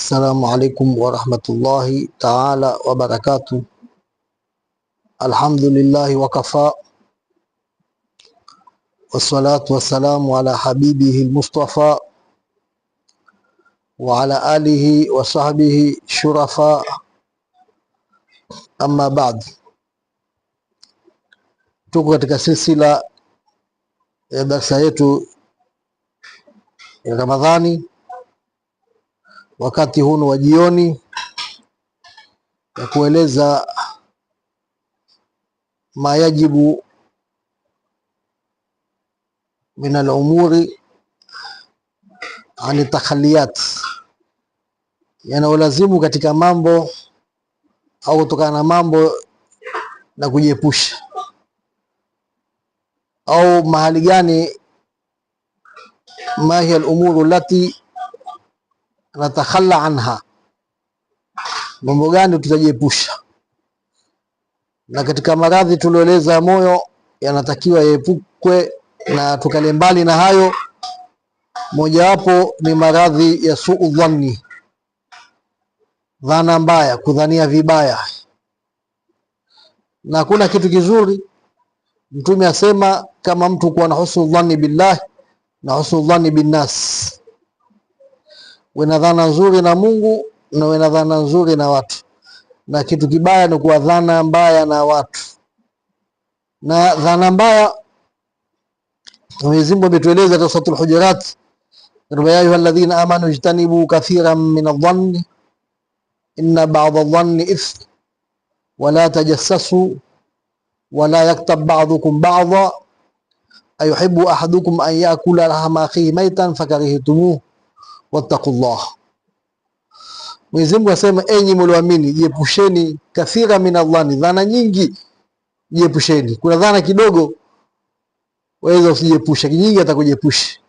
Assalamu alaikum warahmatullahi taala wabarakatuh. Alhamdulillahi wakafa, wassalatu wassalamu ala habibihi almustafa wa ala alihi wa sahbihi shurafa, amma ba'd. Tuko katika silsila ya darsa yetu ya Ramadhani, wakati huu wa jioni, ya kueleza ma yajibu min al-umuri ani takhaliyat, yanayolazimu katika mambo au kutokana na mambo na kujiepusha, au mahali gani, ma hiya al-umuru allati natakhalla anha, mambo gani tutajiepusha. Na katika maradhi tulioeleza ya moyo yanatakiwa yaepukwe na tukale mbali na hayo. Mojawapo ni maradhi ya suu dhanni, dhana mbaya, kudhania vibaya, na hakuna kitu kizuri. Mtume asema kama mtu kuwa na husnu dhanni billah na husnu dhanni bin nas, wena dhana nzuri na Mungu na wena dhana nzuri na watu, na kitu kibaya ni kuwa dhana mbaya na watu. Na dhana mbaya Mwenyezi Mungu ametueleza katika Suratul Hujurat, ya ayyuhalladhina amanu ijtanibu kathiran min adh-dhanni inna ba'dha adh-dhanni ithm wa la tajassasu wa la yaktab ba'dukum ba'dha ayuhibbu ahadukum an ya'kula lahma akhihi maytan fakarihtumuhu wattaqullah. Mwenyezi Mungu asema, enyi mlioamini, jiepusheni kathira min adh-dhanni, dhana nyingi jiepusheni. Kuna dhana kidogo waweza usijiepushe, nyingi atakujiepusha,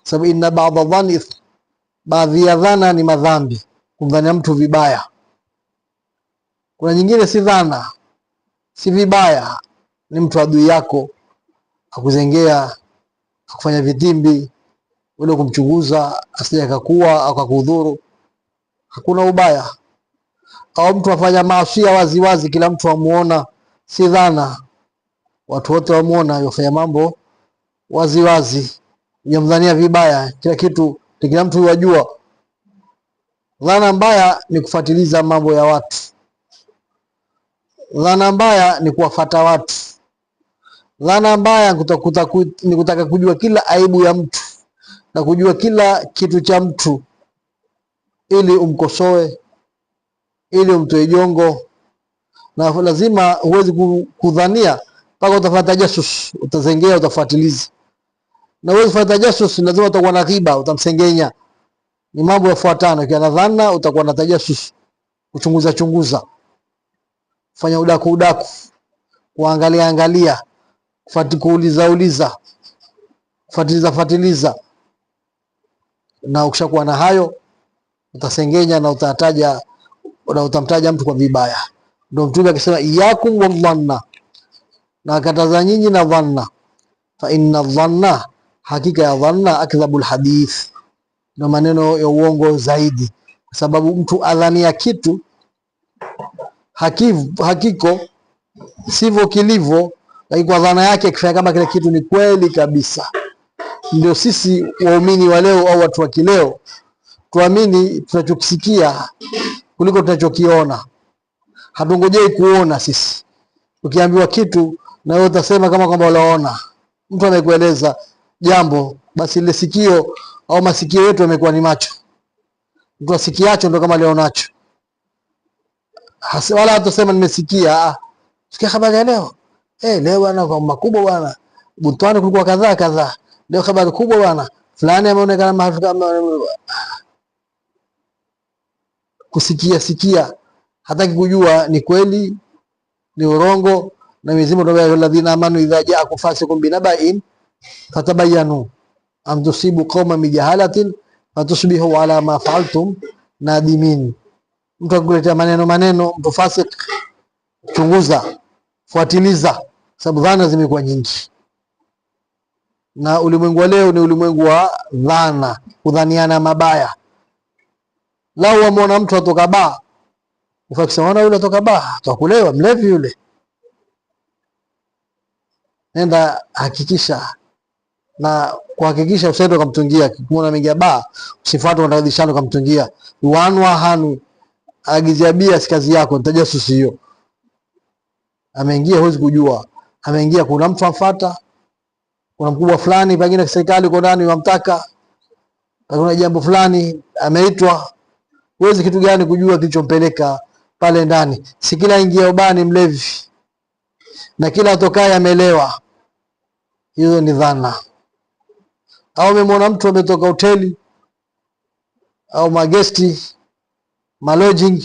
sababu inna ba'dha dhanni, baadhi ya dhana ni madhambi, kumdhania mtu vibaya. Kuna nyingine si dhana, si vibaya, ni mtu adui yako akuzengea, akufanya vitimbi, ule kumchunguza asije akakuwa akakudhuru, hakuna ubaya. Au mtu afanya maasi wazi wazi, kila mtu amuona, si dhana, watu wote wamuona yofanya mambo wazi wazi, yamdhania vibaya, kila kitu kila mtu yajua. Dhana mbaya ni kufuatiliza mambo ya watu. Dhana mbaya ni kuwafuata watu. Dhana mbaya ni kutaka kujua kila aibu ya mtu na kujua kila kitu cha mtu ili umkosoe, ili umtoe jongo. Na lazima huwezi kudhania mpaka utafanya tajasus, utazengea, utafuatiliza. Na huwezi kufanya tajasus, lazima utakuwa na ghiba, utamsengenya. Ni mambo yafuatana. Ukiwa dhana utakuwa na tajasus, kuchunguza chunguza, fanya udaku udaku, kuangalia angalia, kuuliza uliza, fuatiliza. Na ukishakuwa na hayo utasengenya na utataja na utamtaja mtu kwa vibaya. Ndio Mtume akisema iyakum wadhanna, na akataza nyinyi na dhanna, fa inna dhanna, hakika ya dhanna akdhabul hadith, ndio maneno ya uongo zaidi. Kwa sababu mtu adhania kitu hakiko sivyo kilivyo, lakini kwa dhana yake kifanya kama kile kitu ni kweli kabisa. Ndio sisi waumini wa leo au watu wa kileo tuamini tunachokisikia kuliko tunachokiona. Hatungojei kuona sisi. Ukiambiwa kitu na wewe utasema kama kwamba unaona. Mtu amekueleza jambo, basi ile sikio au masikio yetu yamekuwa ni macho. Mtu asikiacho ndo kama leonacho. Wala hatusema nimesikia. Sikia habari ya leo. Leo bwana kwa makubwa bwana. Butwani kulikuwa kadhaa. Leo habari kubwa bwana. Fulani ameonekana mahali kama kusikia, hataki kujua ni kweli ni urongo. Na Mwenyezi Mungu anambia alladhina amanu idha ja'akum fasiqun binaba'in fatabayyanu an tusibu qauman bijahalatin fatusbihu ala ma fa'altum nadimin. Mtu akuletea maneno mtu fasik, chunguza, fuatiliza, sababu dhana zimekuwa nyingi. Na ulimwengu leo ni ulimwengu wa dhana, kudhaniana mabaya. Lau wamuona mtu atoka baa, ufai kusema yule atoka baa, atakulewa, mlevi yule. Nenda hakikisha, na kuhakikisha usiende kumtungia. Kumuona mengia baa, usifuate unadishana kumtungia. Wanwa hanu agizia bia, si kazi yako, nitajasusi hiyo. Ameingia huwezi kujua. Ameingia kuna mtu amfuata, kuna mkubwa fulani pengine serikali uko ndani wamtaka, kuna jambo fulani ameitwa, huwezi kitu gani kujua kilichompeleka pale ndani. Si kila ingia ubani mlevi na kila atokaye amelewa. Hizo ni dhana. Au umemwona mtu ametoka hoteli au magesti, malodging,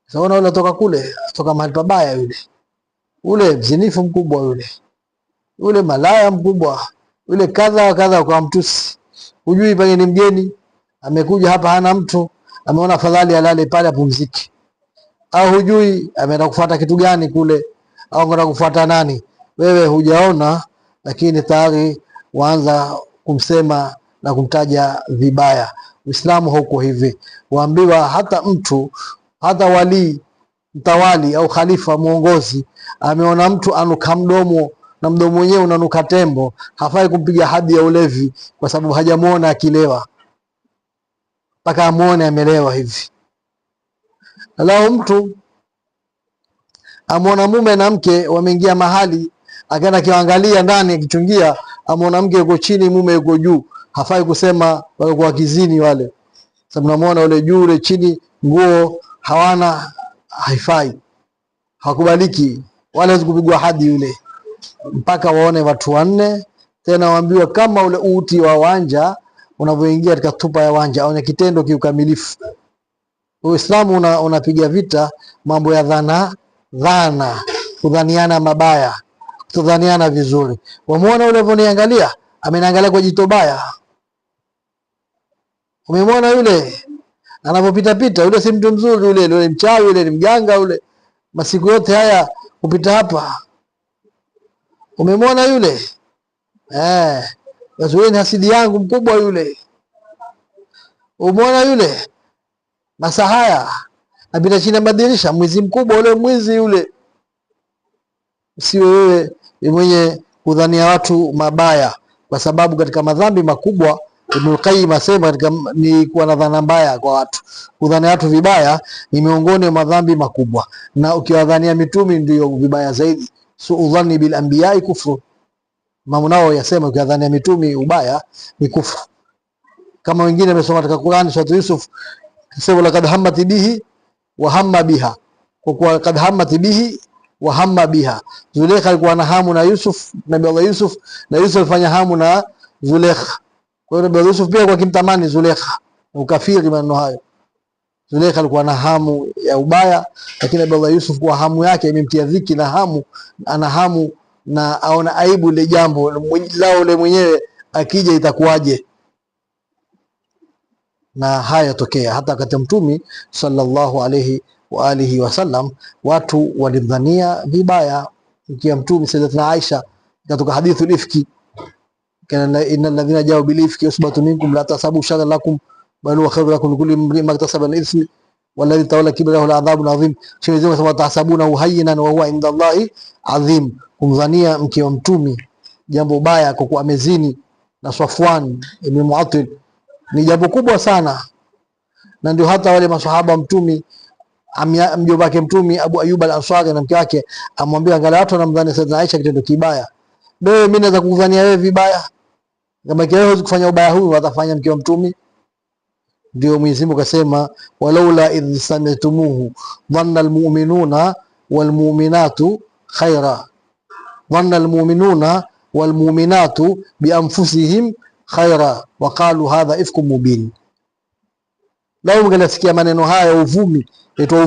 saona yule atoka kule, atoka mahali pabaya yule. Ule mzinifu mkubwa yule. Ule malaya mkubwa. Ule kadha wa kadha kwa mtusi. Hujui pale ni mgeni, amekuja hapa hana mtu, ameona afadhali alale pale apumzike. Au hujui ameenda kufuata kitu gani kule, au anaenda kufuata nani. Wewe hujaona, lakini tayari waanza kumsema na kumtaja vibaya. Uislamu huko hivi. Waambiwa hata mtu, hata wali, mtawali au khalifa muongozi, ameona mtu anuka mdomo na mdomo wenyewe unanuka tembo, hafai kumpiga hadi ya ulevi kwa sababu hajamuona akilewa, mpaka amuone amelewa hivi. Lao mtu amuona mume na mke wameingia mahali, akaenda kiangalia ndani akichungia, amuona mke yuko chini, mume yuko juu, hafai kusema wale kwa kizini wale, sababu namuona yule juu yule chini, nguo hawana, haifai, hakubaliki, wala kupigwa hadi yule, mpaka waone watu wanne. Tena waambiwa kama ule uti wa wanja unavyoingia katika tupa ya wanja, au kitendo kiukamilifu. Uislamu unapiga vita mambo ya dhana, kudhaniana mabaya, kudhaniana vizuri. Wamuona ule voniangalia, ameniangalia kwa jito baya. Umemwona yule anapopita pita, yule si mtu mzuri yule mchawi yule, ni mjanga yule, masiku yote haya kupita hapa. Umemwona yule? Basi wewe ni hasidi yangu mkubwa yule. Umeona yule? Masa haya napita chini ya madirisha, mwizi mkubwa yule, mwizi yule. Sio wewe mwenye kudhania watu mabaya, kwa sababu katika madhambi makubwa Ibn Qayyim asema ni kuwa na dhana mbaya kwa watu. Kudhania watu vibaya ni miongoni mwa madhambi makubwa, na ukiwadhania mitumi ndio vibaya zaidi. Su'udhani bil anbiya'i kufru. Imamu Nawawi yasema ukiwadhania mitumi ubaya ni kufru. Kama wengine wamesoma katika Qur'an sura Yusuf, sema laqad hammat bihi wa hamma biha, kwa kuwa laqad hammat bihi wa hamma biha. Zulaikha alikuwa na hamu na Yusuf, Nabii Allah Yusuf, na Yusuf alifanya hamu na Zulaikha. Kwa hiyo Nabii Yusuf pia kwa kimtamani Zulaikha, ukafiri maneno hayo. Zulaikha alikuwa na hamu ya ubaya, lakini Nabii Allah Yusuf kwa hamu yake imemtia dhiki na hamu, ana hamu na aona aibu ile jambo lao ile mwenyewe, akija itakuwaje. Na haya tokea hata wakati Mtume sallallahu alayhi wa alihi wasallam, watu walidhania vibaya mkia Mtume. Sayyidatina Aisha katika hadithu ifki, kana innal ladhina jao bil ifki usbatun minkum la tasabu sharran lakum bal huwa khairun lakum kulli imrin maktasaba min ithmi walladhi tawalla kibrahu al'adhabun adhim. Shemezema sema tahsabuna hayyinan wa huwa inda Allahi adhim. Kumdhania mke wa Mtume jambo baya kwa kuwa amezini na Safwan ibn Mu'attal ni jambo kubwa sana. Na ndio hata wale maswahaba Mtume, mjomba wake Mtume Abu Ayyub al-Ansari na mke wake amwambia, angalia watu wanamdhania Sayyidina Aisha kitendo kibaya, wewe mimi naweza kukudhania wewe vibaya? Kama wewe huwezi kufanya ubaya huu, watafanya mke wa Mtume? Ndio Mwenyezi Mungu akasema, walaula idh sami'tumuhu dhanna almu'minuna walmu'minatu khaira, dhanna almu'minuna walmu'minatu bianfusihim khaira wa qalu hadha ifkum mubin. Lao mngelasikia maneno haya uvumi, ito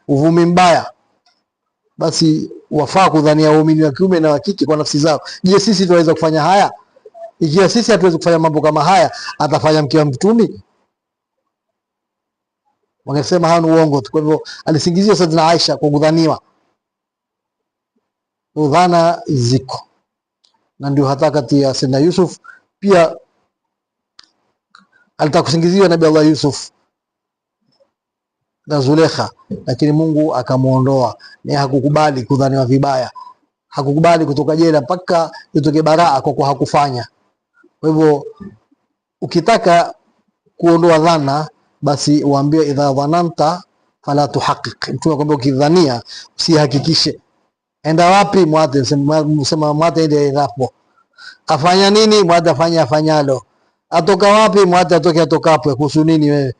uvumi mbaya, basi wafaa kudhania waumini wa kiume na wa kike kwa nafsi zao. Je, sisi tunaweza kufanya haya? Ikiwa sisi hatuwezi kufanya mambo kama haya, atafanya mke wa Mtume? Wangesema hao ni uongo tu. Kwa hivyo alisingizia Sayyidina Aisha kwa kudhaniwa. Udhana ziko, na ndio hata kati ya Sayyidina Yusuf pia alitaka kusingiziwa Nabii Allah Yusuf na Zulekha, lakini Mungu akamuondoa. Ni hakukubali kudhaniwa vibaya, hakukubali kutoka jela mpaka itoke baraa kwa kuwa hakufanya. Kwa hivyo ukitaka kuondoa dhana, basi uambie idha dhananta fala tuhaqiq. Mtume akwambia ukidhania usihakikishe. Enda wapi? Mwate sema mwate ende hapo. Afanya nini? Mwate afanya afanyalo. Atoka wapi? Mwate atoke atokapo. Kuhusu nini wewe?